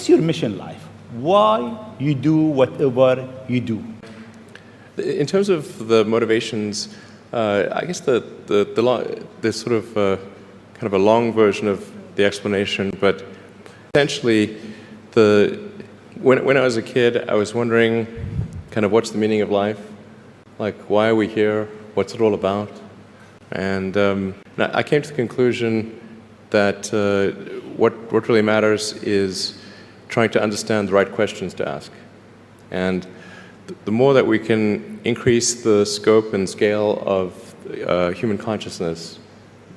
what's your mission in life? Why you do whatever you do? In terms of the motivations, I guess the sort of kind of a long version of the explanation, but essentially, when I was a kid, I was wondering kind of what's the meaning of life, like why are we here, what's it all about, and I came to the conclusion that what really matters is trying to understand the right questions to ask, and the more that we can increase the scope and scale of human consciousness,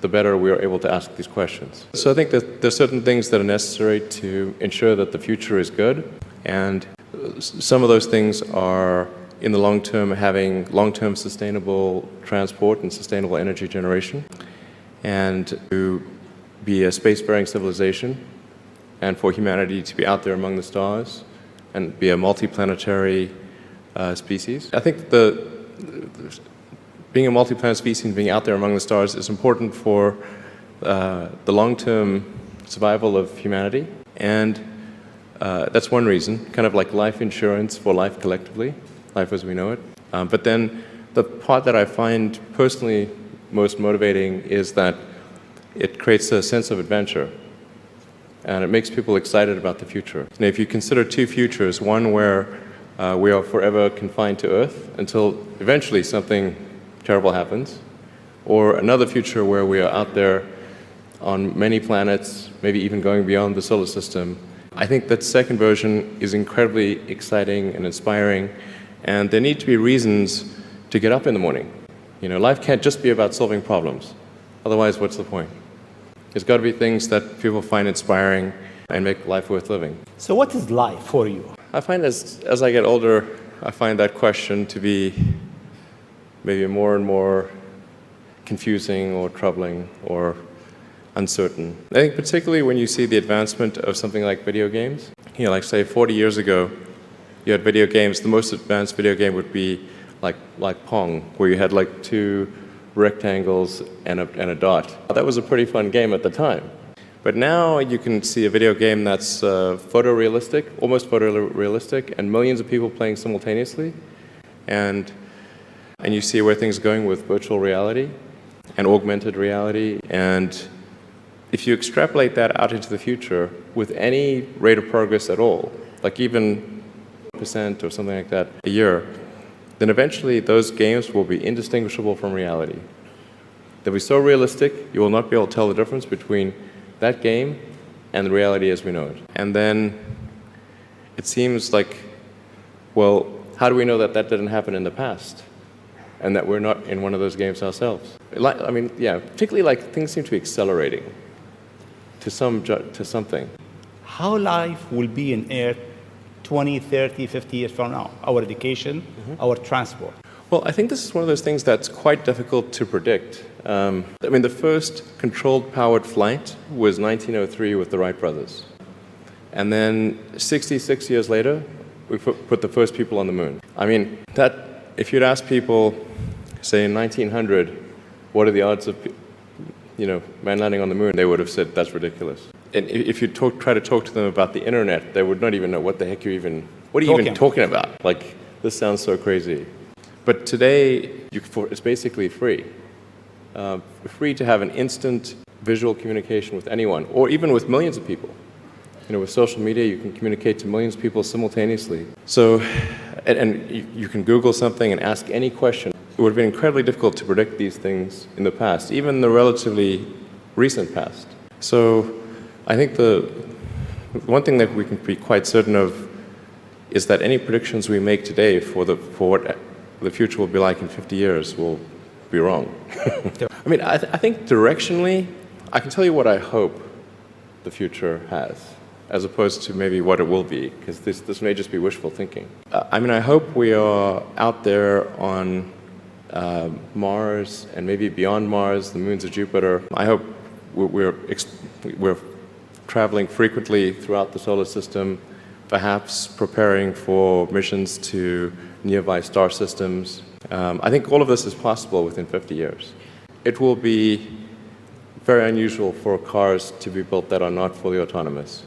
the better we are able to ask these questions. So I think that there's certain things that are necessary to ensure that the future is good, and some of those things are, in the long term, having long-term sustainable transport and sustainable energy generation, and to be a spacefaring civilization, and for humanity to be out there among the stars and be a multiplanetary species. I think being a multi-planet species and being out there among the stars is important for the long-term survival of humanity, and that's one reason, kind of like life insurance for life collectively, life as we know it. But then the part that I find personally most motivating is that it creates a sense of adventure, and it makes people excited about the future. And if you consider two futures, one where we are forever confined to Earth until eventually something terrible happens, or another future where we are out there on many planets, maybe even going beyond the solar system, I think that second version is incredibly exciting and inspiring, and there need to be reasons to get up in the morning. You know, life can't just be about solving problems. Otherwise, what's the point? There's got to be things that people find inspiring and make life worth living. So what is life for you? I find as I get older, I find that question to be maybe more and more confusing or troubling or uncertain. I think particularly when you see the advancement of something like video games. You know, like say 40 years ago, you had video games. The most advanced video game would be like Pong, where you had like two rectangles and a dot. That was a pretty fun game at the time. But now you can see a video game that's photorealistic, almost photorealistic, and millions of people playing simultaneously. And you see where things are going with virtual reality and augmented reality. And if you extrapolate that out into the future with any rate of progress at all, like even % or something like that a year, then eventually those games will be indistinguishable from reality. They'll be so realistic, you will not be able to tell the difference between that game and the reality as we know it. And then it seems like, well, how do we know that that didn't happen in the past? And that we're not in one of those games ourselves? I mean, yeah, particularly like things seem to be accelerating to something. How life will be in Earth 20, 30, 50 years from now? Our education, our transport. Well, I think this is one of those things that's quite difficult to predict. I mean, the first controlled powered flight was 1903 with the Wright brothers. And then 66 years later, we put the first people on the moon. I mean, if you'd ask people, say in 1900, what are the odds of man landing on the moon, they would have said, that's ridiculous. And if you try to talk to them about the internet, they would not even know what the heck what are you even talking about? Like, this sounds so crazy. But today, it's basically free. Free to have an instant visual communication with anyone, or even with millions of people. You know, with social media, you can communicate to millions of people simultaneously. So, and you can Google something and ask any question. It would have been incredibly difficult to predict these things in the past, even the relatively recent past. So, I think the one thing that we can be quite certain of is that any predictions we make today for what the future will be like in 50 years will be wrong. I mean, I think directionally, I can tell you what I hope the future has, as opposed to maybe what it will be, because this may just be wishful thinking. I mean, I hope we are out there on Mars and maybe beyond Mars, the moons of Jupiter. I hope we're traveling frequently throughout the solar system, perhaps preparing for missions to nearby star systems. I think all of this is possible within 50 years. It will be very unusual for cars to be built that are not fully autonomous.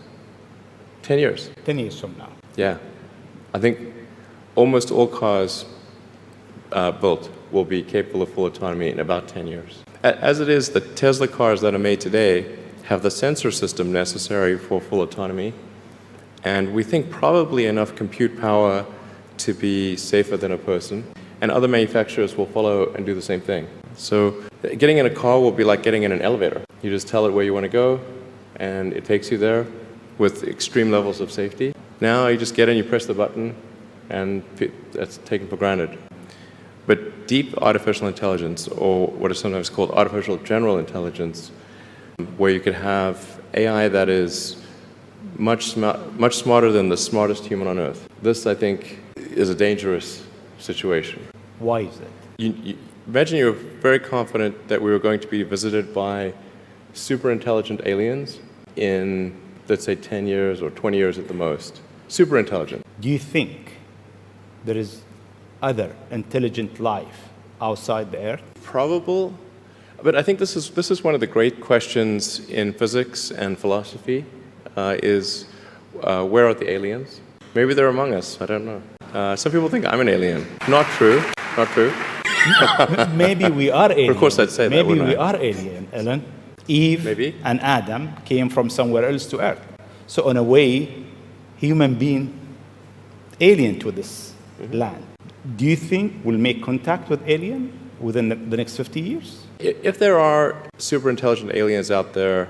10 years. 10 years from now. Yeah. I think almost all cars built will be capable of full autonomy in about 10 years. As it is, the Tesla cars that are made today have the sensor system necessary for full autonomy, and we think probably enough compute power to be safer than a person, and other manufacturers will follow and do the same thing. So getting in a car will be like getting in an elevator. You just tell it where you want to go, and it takes you there with extreme levels of safety. Now you just get in, you press the button, and that's taken for granted. But deep artificial intelligence, or what is sometimes called artificial general intelligence, where you could have AI that is much smarter than the smartest human on Earth. This, I think, is a dangerous situation. Why is it? Imagine you're very confident that we were going to be visited by super intelligent aliens in, let's say, 10 years or 20 years at the most. Super intelligent. Do you think there is other intelligent life outside the Earth? Probable, but I think this is one of the great questions in physics and philosophy, is where are the aliens? Maybe they're among us, I don't know. Some people think I'm an alien. Not true, not true. Maybe we are alien. Of course I'd say that, Maybe wouldn't we I? are alien, Ellen. Eve Maybe. and Adam came from somewhere else to Earth. So in a way, human being alien to this land. Do you think we'll make contact with alien within the next 50 years? If there are super intelligent aliens out there,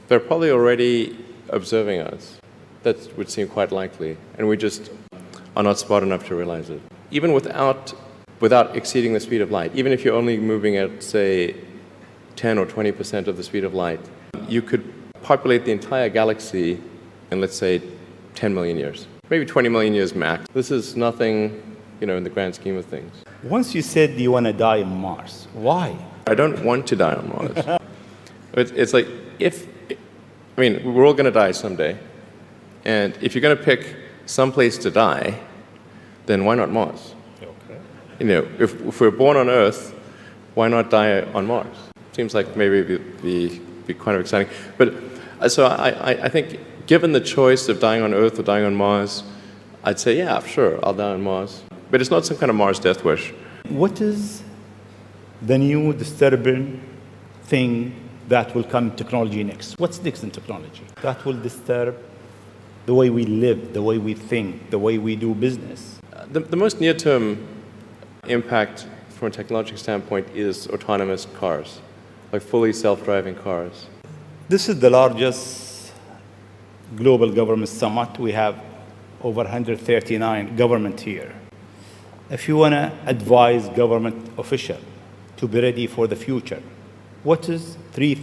they're probably already observing us. That would seem quite likely, and we just are not smart enough to realize it. Even without exceeding the speed of light, even if you're only moving at, say, 10 or 20% of the speed of light, you could populate the entire galaxy in, let's say, 10 million years. Maybe 20 million years max. This is nothing, in the grand scheme of things. Once you said you want to die on Mars. Why? I don't want to die on Mars. It's like, we're all going to die someday. And if you're going to pick some place to die, then why not Mars? Okay. If we're born on Earth, why not die on Mars? Seems like maybe it'd be kind of exciting. But so I think given the choice of dying on Earth or dying on Mars, I'd say, yeah, sure, I'll die on Mars. But it's not some kind of Mars death wish. What is the new disturbing thing that will come in technology next? What's next in technology that will disturb the way we live, the way we think, the way we do business? The most near-term impact from a technological standpoint is autonomous cars, like fully self-driving cars. This is the largest global government summit. We have over 139 government here. If you want to advise government official to be ready for the future, what is three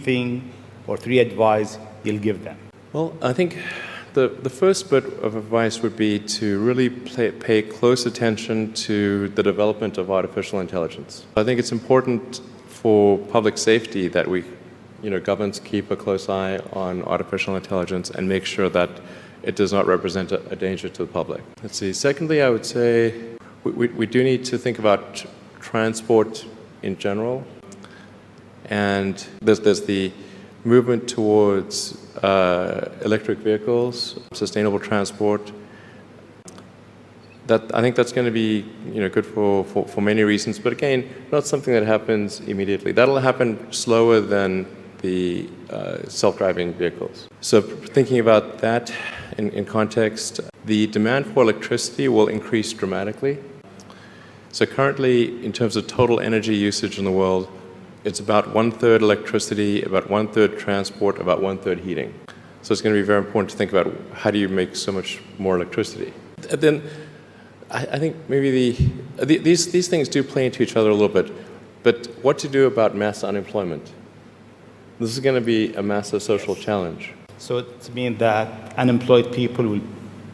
advice you'll give them? Well, I think the first bit of advice would be to really pay close attention to the development of artificial intelligence. I think it's important for public safety that governments keep a close eye on artificial intelligence and make sure that it does not represent a danger to the public. Let's see. Secondly, I would say we do need to think about transport in general. And there's the movement towards electric vehicles, sustainable transport. I think that's going to be good for many reasons, but again, not something that happens immediately. That'll happen slower than the self-driving vehicles. So thinking about that in context, the demand for electricity will increase dramatically. So currently, in terms of total energy usage in the world, it's about 1/3 electricity, about 1/3 transport, about 1/3 heating. So it's going to be very important to think about how do you make so much more electricity. And then I think maybe these things do play into each other a little bit, but what to do about mass unemployment? This is going to be a massive social challenge. So it means that unemployed people will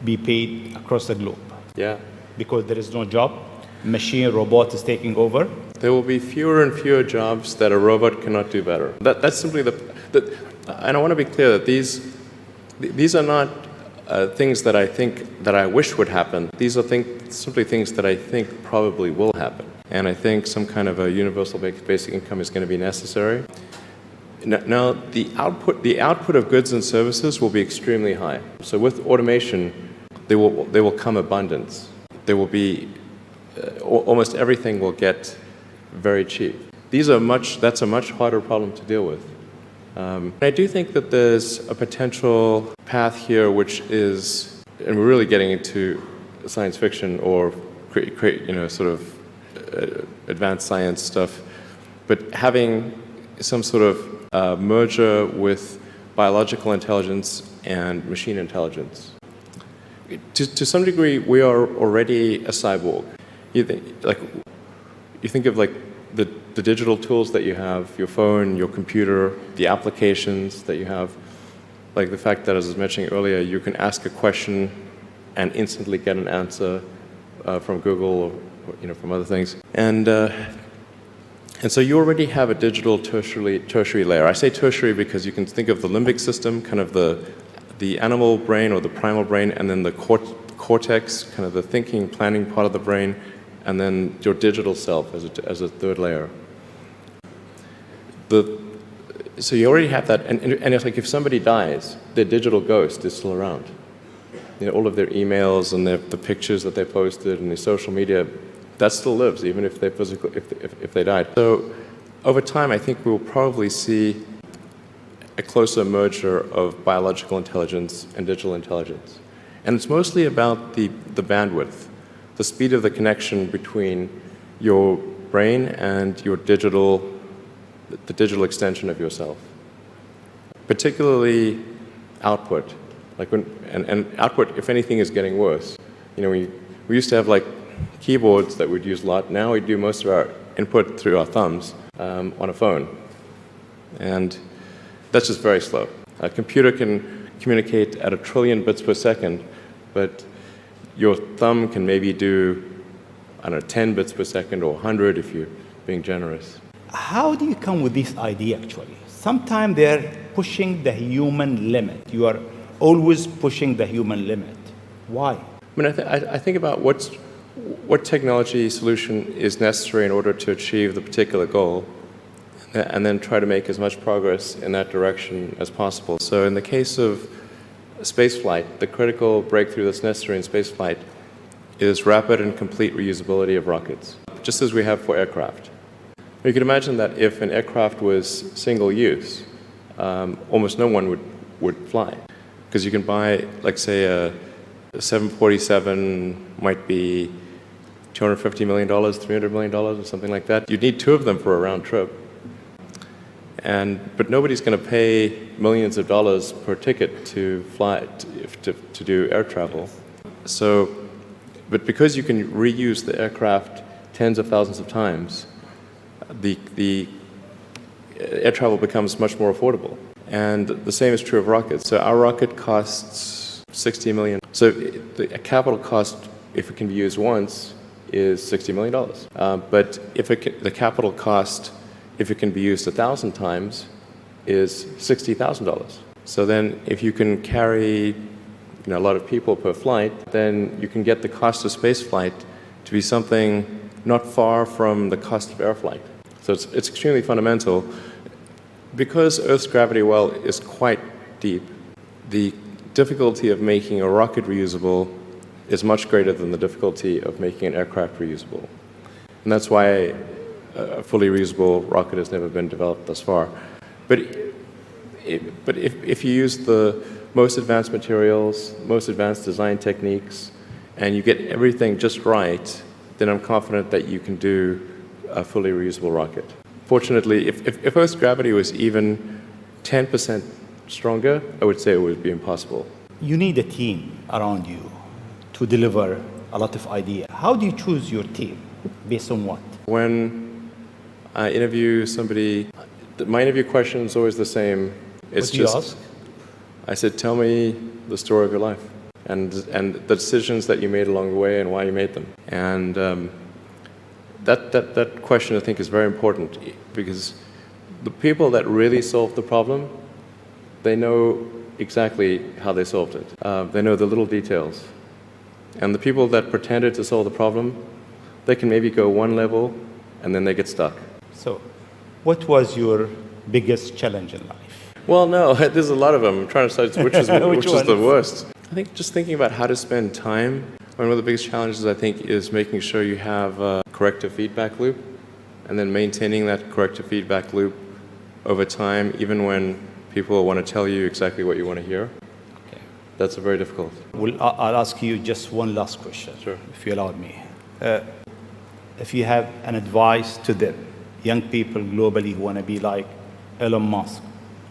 be paid across the globe. Yeah. Because there is no job, robot is taking over. There will be fewer and fewer jobs that a robot cannot do better. That's simply and I want to be clear that these are not things that I wish would happen. These are simply things that I think probably will happen. And I think some kind of a universal basic income is going to be necessary. Now, the output of goods and services will be extremely high. So with automation, there will come abundance. There will be almost everything will get very cheap. That's a much harder problem to deal with. I do think that there's a potential path here, which is, and we're really getting into science fiction or sort of advanced science stuff, but having some sort of merger with biological intelligence and machine intelligence. To some degree, we are already a cyborg. You think of like the digital tools that you have, your phone, your computer, the applications that you have, like the fact that, as I was mentioning earlier, you can ask a question and instantly get an answer from Google or from other things. And so you already have a digital tertiary layer. I say tertiary because you can think of the limbic system, kind of the animal brain or the primal brain, and then the cortex, kind of the thinking, planning part of the brain, and then your digital self as a third layer. So you already have that, and it's like if somebody dies, their digital ghost is still around. All of their emails and the pictures that they posted and the social media, that still lives, even if they died. So over time, I think we'll probably see a closer merger of biological intelligence and digital intelligence. And it's mostly about the bandwidth, the speed of the connection between your brain and the digital extension of yourself. Particularly output. And output, if anything, is getting worse. We used to have like keyboards that we'd use a lot. Now we do most of our input through our thumbs on a phone. And that's just very slow. A computer can communicate at 1 trillion bits per second, but your thumb can maybe do, 10 bits per second or 100 if you're being generous. How do you come with this idea, actually? Sometimes they're pushing the human limit. You are always pushing the human limit. Why? I think about what technology solution is necessary in order to achieve the particular goal, and then try to make as much progress in that direction as possible. So in the case of spaceflight, the critical breakthrough that's necessary in spaceflight is rapid and complete reusability of rockets, just as we have for aircraft. You can imagine that if an aircraft was single use, almost no one would fly. Because you can buy, like say, a 747 might be $250 million, $300 million, or something like that. You'd need 2 of them for a round trip. But nobody's going to pay millions of dollars per ticket to fly, to do air travel. But because you can reuse the aircraft tens of thousands of times, the air travel becomes much more affordable. And the same is true of rockets. So our rocket costs $60 million. So the capital cost, if it can be used once, is $60 million. But the capital cost, if it can be used 1,000 times, is $60,000. So then if you can carry a lot of people per flight, then you can get the cost of space flight to be something not far from the cost of air flight. So it's extremely fundamental. Because Earth's gravity well is quite deep, the difficulty of making a rocket reusable is much greater than the difficulty of making an aircraft reusable. And that's why a fully reusable rocket has never been developed thus far. But if you use the most advanced materials, most advanced design techniques, and you get everything just right, then I'm confident that you can do a fully reusable rocket. Fortunately, if Earth's gravity was even 10% stronger, I would say it would be impossible. You need a team around you to deliver a lot of ideas. How do you choose your team? Based on what? When I interview somebody, my interview question is always the same. What do you ask? I said, tell me the story of your life and the decisions that you made along the way and why you made them. And that question, I think, is very important because the people that really solved the problem, they know exactly how they solved it. They know the little details. And the people that pretended to solve the problem, they can maybe go one level and then they get stuck. So what was your biggest challenge in life? Well, no, there's a lot of them. I'm trying to decide which is, which is the ones? worst. I think just thinking about how to spend time. One of the biggest challenges, I think, is making sure you have a corrective feedback loop, and then maintaining that corrective feedback loop over time, even when people want to tell you exactly what you want to hear. Okay. That's very difficult. I'll ask you just one last question, Sure. if you allow me. If you have an advice to them, young people globally who want to be like Elon Musk,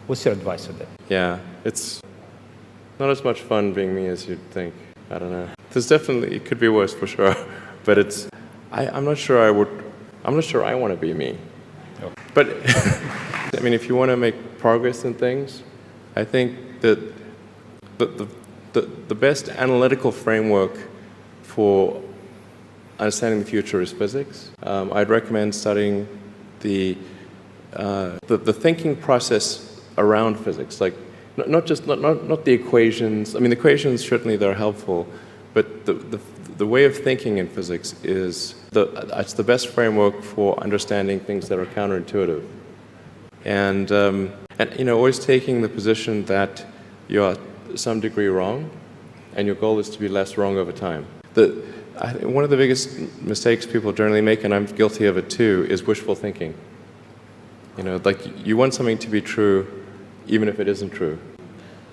what's your advice to them? Yeah, it's not as much fun being me as you'd think. I don't know. There's definitely, it could be worse for sure, but I'm not sure I want to be me. Oh. But, I mean, if you want to make progress in things, I think that the best analytical framework for understanding the future is physics. I'd recommend studying the thinking process around physics, like not the equations. I mean, the equations certainly they're helpful, but the way of thinking in physics is it's the best framework for understanding things that are counterintuitive, and always taking the position that you're to some degree wrong, and your goal is to be less wrong over time. I think one of the biggest mistakes people generally make, and I'm guilty of it too, is wishful thinking. Like you want something to be true, even if it isn't true.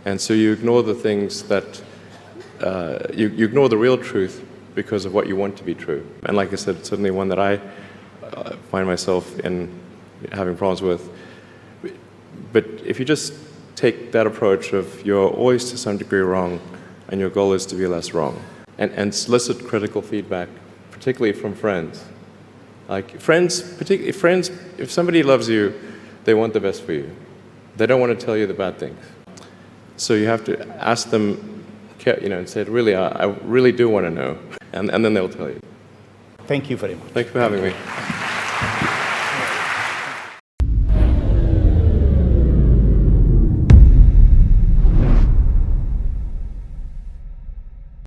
And so you ignore the things that, you ignore the real truth because of what you want to be true. And like I said, it's certainly one that I find myself in having problems with. But if you just take that approach of you're always to some degree wrong, and your goal is to be less wrong, and solicit critical feedback, particularly from friends. Like friends, particularly friends, if somebody loves you, they want the best for you. They don't want to tell you the bad things. So you have to ask them, and say, really, I really do want to know, and then they'll tell you. Thank you very much. Thanks for having me.